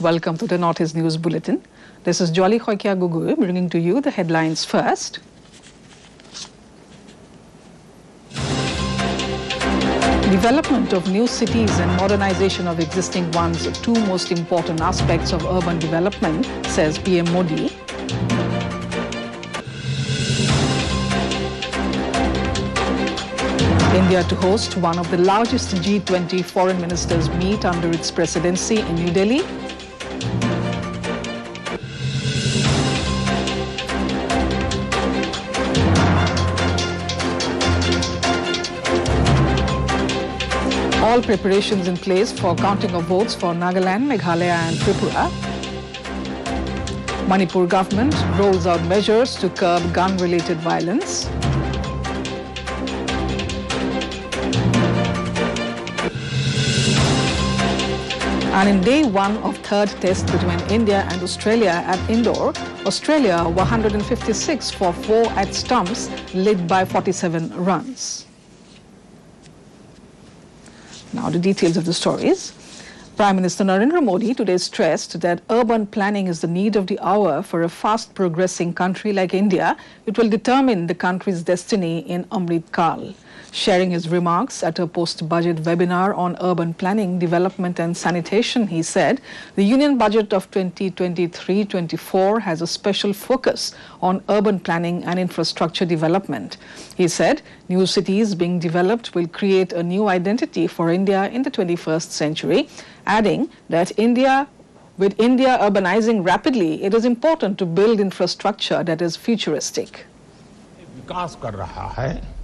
welcome to the Northeast News Bulletin. This is Jolly Khoikia Gugui bringing to you the headlines first. Development of new cities and modernization of existing ones are two most important aspects of urban development, says PM Modi. India to host one of the largest G20 foreign ministers meet under its presidency in New Delhi. All preparations in place for counting of votes for Nagaland, Meghalaya and Tripura. Manipur government rolls out measures to curb gun-related violence. And in day one of third test between India and Australia at Indore, Australia 156 for 4 at stumps, led by 47 runs. Now the details of the stories. Prime Minister Narendra Modi today stressed that urban planning is the need of the hour for a fast progressing country like India. It will determine the country's destiny in Amrit Kal. Sharing his remarks at a post-budget webinar on urban planning, development and sanitation, he said the Union Budget of 2023-24 has a special focus on urban planning and infrastructure development. He said new cities being developed will create a new identity for India in the 21st century, adding that with India urbanizing rapidly, it is important to build infrastructure that is futuristic. विकास कर रहा है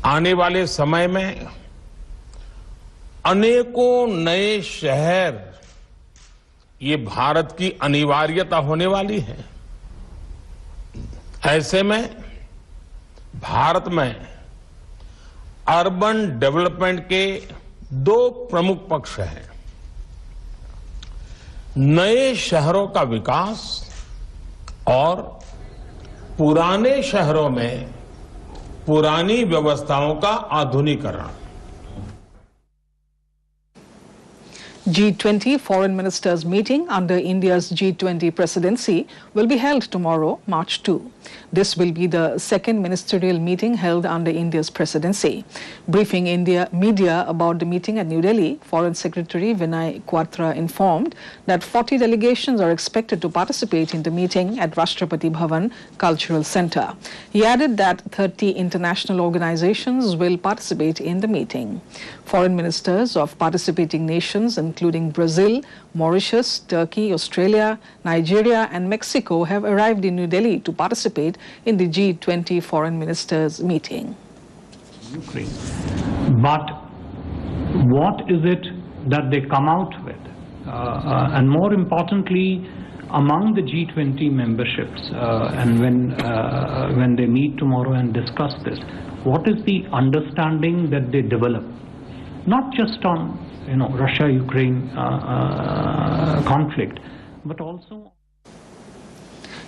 आने वाले समय में अनेकों नए शहर ये भारत की अनिवार्यता होने वाली है। ऐसे में भारत में अर्बन डेवलपमेंट के दो प्रमुख पक्ष हैं। नए शहरों का विकास और पुराने शहरों में पुरानी व्यवस्थाओं का आधुनिकीकरण। G20 foreign ministers meeting under India's G20 presidency will be held tomorrow, March 2. This will be the second ministerial meeting held under India's presidency. Briefing media about the meeting at New Delhi, Foreign Secretary Vinay Quatra informed that 40 delegations are expected to participate in the meeting at Rashtrapati Bhavan Cultural Centre. He added that 30 international organizations will participate in the meeting. Foreign ministers of participating nations including Brazil, Mauritius, Turkey, Australia, Nigeria and Mexico have arrived in New Delhi to participate in the G20 foreign ministers meeting. Ukraine. But what is it that they come out with? And more importantly, among the G20 memberships, and when they meet tomorrow and discuss this, what is the understanding that they develop? Not just on Russia-Ukraine conflict, but also.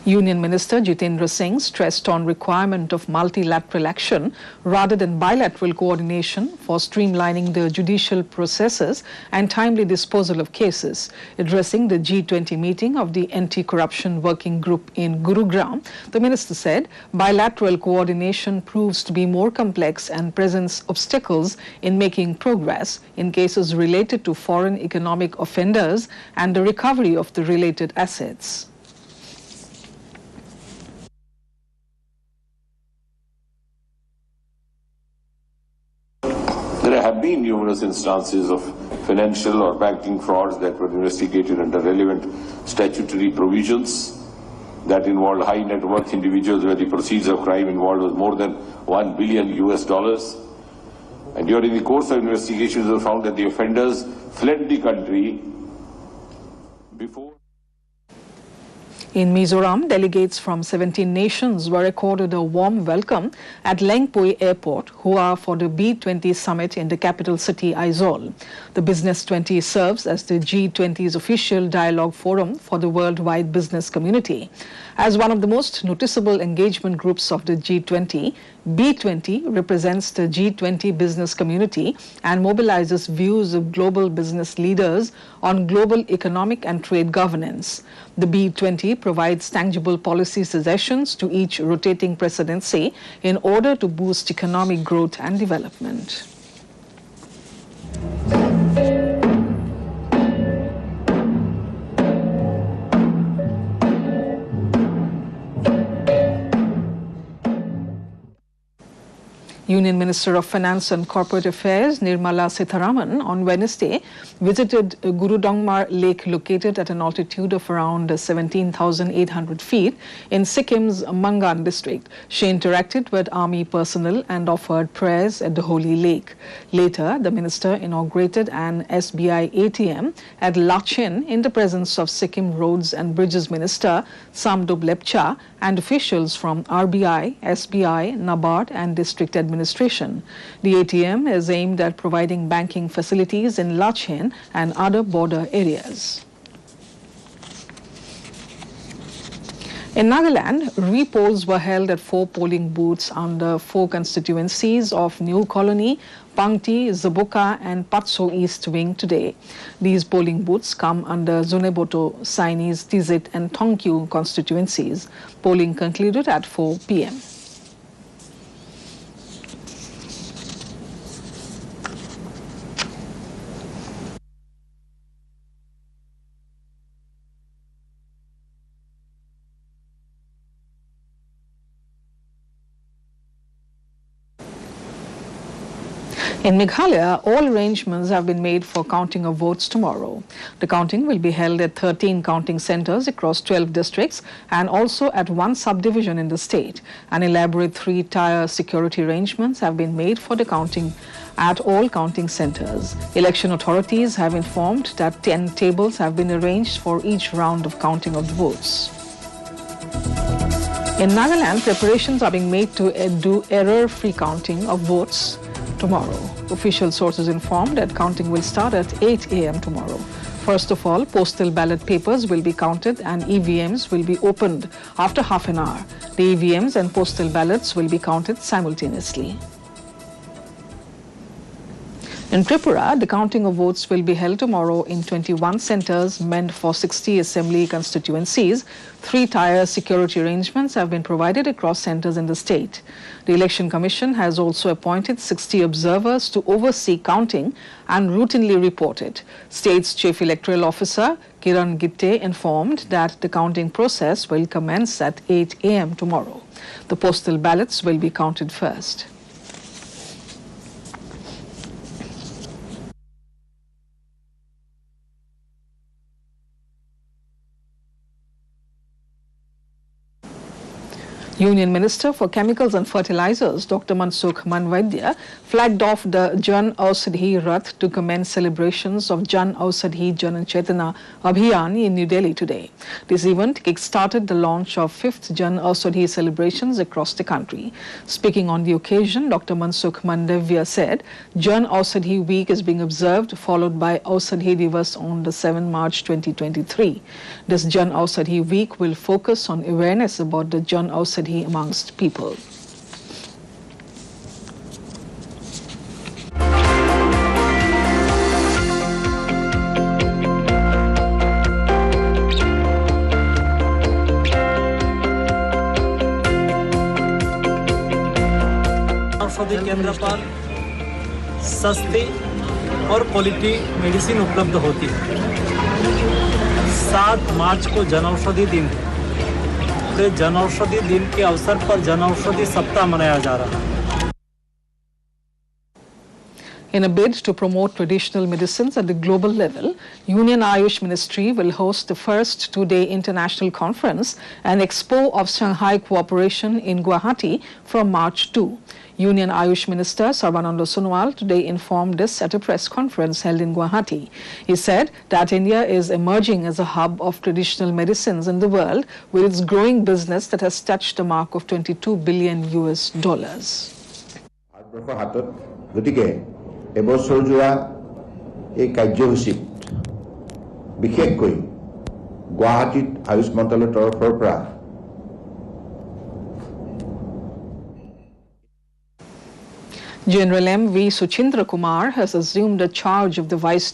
Union Minister Jitendra Singh stressed on requirement of multilateral action rather than bilateral coordination for streamlining the judicial processes and timely disposal of cases. Addressing the G20 meeting of the Anti-Corruption Working Group in Gurugram, the minister said bilateral coordination proves to be more complex and presents obstacles in making progress in cases related to foreign economic offenders and the recovery of the related assets. There have been numerous instances of financial or banking frauds that were investigated under relevant statutory provisions that involved high net worth individuals where the proceeds of crime involved was more than $1 billion. And during the course of investigations, it was found that the offenders fled the country before. In Mizoram, delegates from 17 nations were accorded a warm welcome at Lengpui Airport, Hua, for the B20 summit in the capital city, Aizawl. The Business 20 serves as the G20's official dialogue forum for the worldwide business community. As one of the most noticeable engagement groups of the G20, B20 represents the G20 business community and mobilizes views of global business leaders on global economic and trade governance. The B20 provides tangible policy suggestions to each rotating presidency in order to boost economic growth and development. Union Minister of Finance and Corporate Affairs Nirmala Sitharaman on Wednesday visited Gurudongmar Lake located at an altitude of around 17,800 feet in Sikkim's Mangan district. She interacted with army personnel and offered prayers at the holy lake. Later, the minister inaugurated an SBI ATM at Lachin in the presence of Sikkim Roads and Bridges Minister Samdub Lepcha and officials from RBI, SBI, NABARD and district administration. The ATM is aimed at providing banking facilities in Lachin and other border areas. In Nagaland, re-polls were held at 4 polling booths under 4 constituencies of New Colony, Pangti, Zabuka and Patso East Wing today. These polling booths come under Zuneboto, Sainis, Tizit and Tongkyu constituencies. Polling concluded at 4 p.m. In Meghalaya, all arrangements have been made for counting of votes tomorrow. The counting will be held at 13 counting centers across 12 districts and also at 1 subdivision in the state. An elaborate 3-tier security arrangements have been made for the counting at all counting centers. Election authorities have informed that 10 tables have been arranged for each round of counting of the votes. In Nagaland, preparations are being made to do error-free counting of votes tomorrow. Official sources informed that counting will start at 8 a.m. tomorrow. First of all, postal ballot papers will be counted and EVMs will be opened after half an hour. The EVMs and postal ballots will be counted simultaneously. In Tripura, the counting of votes will be held tomorrow in 21 centers meant for 60 assembly constituencies. 3-tier security arrangements have been provided across centers in the state. The Election Commission has also appointed 60 observers to oversee counting and routinely report it. State's Chief Electoral Officer Kiran Gitte informed that the counting process will commence at 8 a.m. tomorrow. The postal ballots will be counted first. Union Minister for Chemicals and Fertilizers, Dr. Mansukh Manvaidya, flagged off the Jan Aushadhi Rath to commence celebrations of Jan Aushadhi Jan Chetana Abhiyan in New Delhi today. This event kick-started the launch of 5th Jan Aushadhi celebrations across the country. Speaking on the occasion, Dr. Mansukh Mandaviya said, Jan Aushadhi Week is being observed, followed by Aushadhi Divas on the 7th March 2023. This Jan Aushadhi Week will focus on awareness about the Jan Aushadhi amongst people. औषधि केंद्र पर सस्ती और quality medicine उपलब्ध होती है। 7 मार्च को जनऔषधि दिन है। जनऔषधि दिन के अवसर पर जनऔषधि सप्ताह मनाया जा रहा है। In a bid to promote traditional medicines at the global level, Union Ayush Ministry will host the first two-day international conference and Expo of Shanghai Cooperation in Guwahati from March 2. Union Ayush Minister Sarbananda Sonowal today informed this at a press conference held in Guwahati. He said that India is emerging as a hub of traditional medicines in the world with its growing business that has touched the mark of $22 billion. এবছৰ জোৰা এই কাৰ্যসূচীত বিশেষকৈ গুৱাহাটীত আয়ুষ মন্ত্ৰালয়ৰ তৰফৰ পৰা General M.V. Suchindra Kumar has assumed the charge of the Vice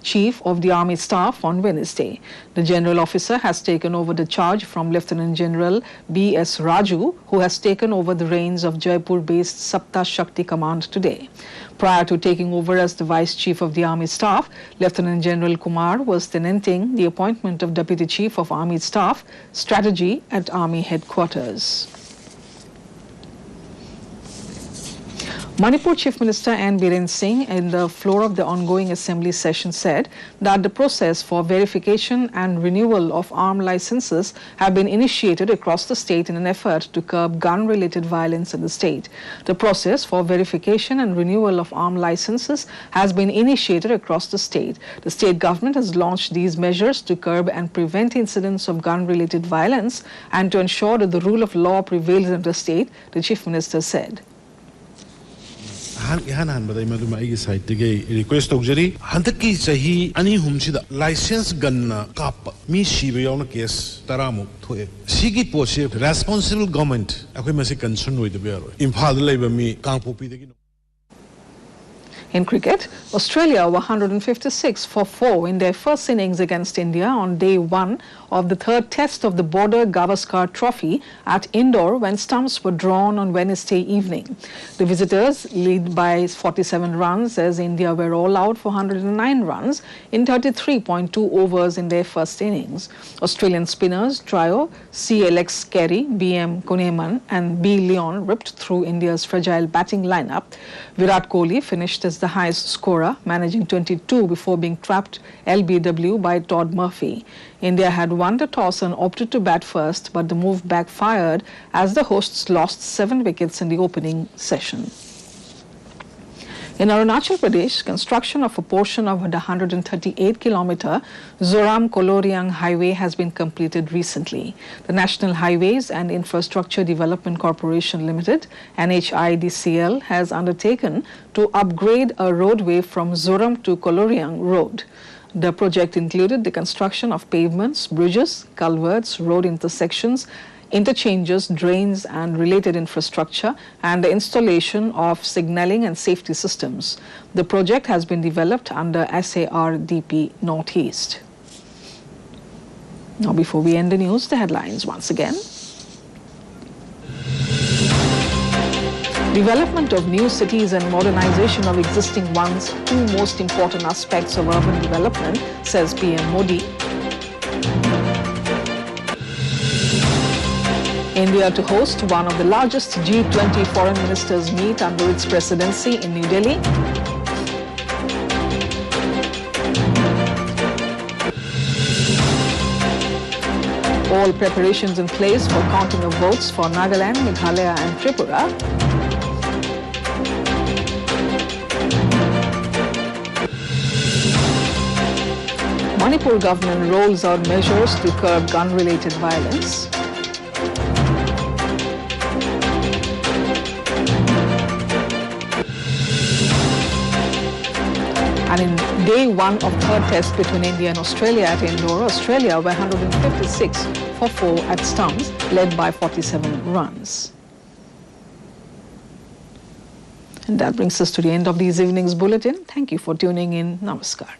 Chief of the Army Staff on Wednesday. The General Officer has taken over the charge from Lieutenant General B.S. Raju, who has taken over the reins of Jaipur-based Sapta Shakti Command today. Prior to taking over as the Vice Chief of the Army Staff, Lieutenant General Kumar was tenanting the appointment of Deputy Chief of Army Staff Strategy at Army Headquarters. Manipur Chief Minister N. Biren Singh, in the floor of the ongoing assembly session, said that the process for verification and renewal of arm licenses have been initiated across the state in an effort to curb gun-related violence in the state. The process for verification and renewal of arm licenses has been initiated across the state. The state government has launched these measures to curb and prevent incidents of gun-related violence and to ensure that the rule of law prevails in the state, the Chief Minister said. Request Handaki Sahi Ani Humsida license gunna kap me Shibayona case Taramu Sigi Poshe responsible government Akwimasi concerned with the bureau. Imphal labor me Kampupi. In cricket, Australia were 156 for 4 in their first innings against India on day 1 of the third test of the Border Gavaskar Trophy at Indore when stumps were drawn on Wednesday evening. The visitors lead by 47 runs as India were all out for 109 runs in 33.2 overs in their first innings. Australian spinners trio C.L.X. Carey, B.M. Kuhneman and B. Leon ripped through India's fragile batting lineup. Virat Kohli finished as the highest scorer, managing 22 before being trapped LBW by Todd Murphy. India had won the toss and opted to bat first, but the move backfired as the hosts lost 7 wickets in the opening session. In Arunachal Pradesh, construction of a portion of the 138-kilometer Zoram-Koloriang highway has been completed recently. The National Highways and Infrastructure Development Corporation Limited, NHIDCL, has undertaken to upgrade a roadway from Zoram to Koloriang Road. The project included the construction of pavements, bridges, culverts, road intersections, interchanges, drains and related infrastructure, and the installation of signalling and safety systems. The project has been developed under SARDP Northeast. Now, before we end the news, the headlines once again. Development of new cities and modernization of existing ones, 2 most important aspects of urban development, says PM Modi. India to host one of the largest G20 foreign ministers meet under its presidency in New Delhi. All preparations in place for counting of votes for Nagaland, Meghalaya and Tripura. Manipur government rolls out measures to curb gun-related violence. And in day 1 of third test between India and Australia at Indore, Australia were 156 for 4 at stumps, led by 47 runs. And that brings us to the end of this evening's bulletin. Thank you for tuning in. Namaskar.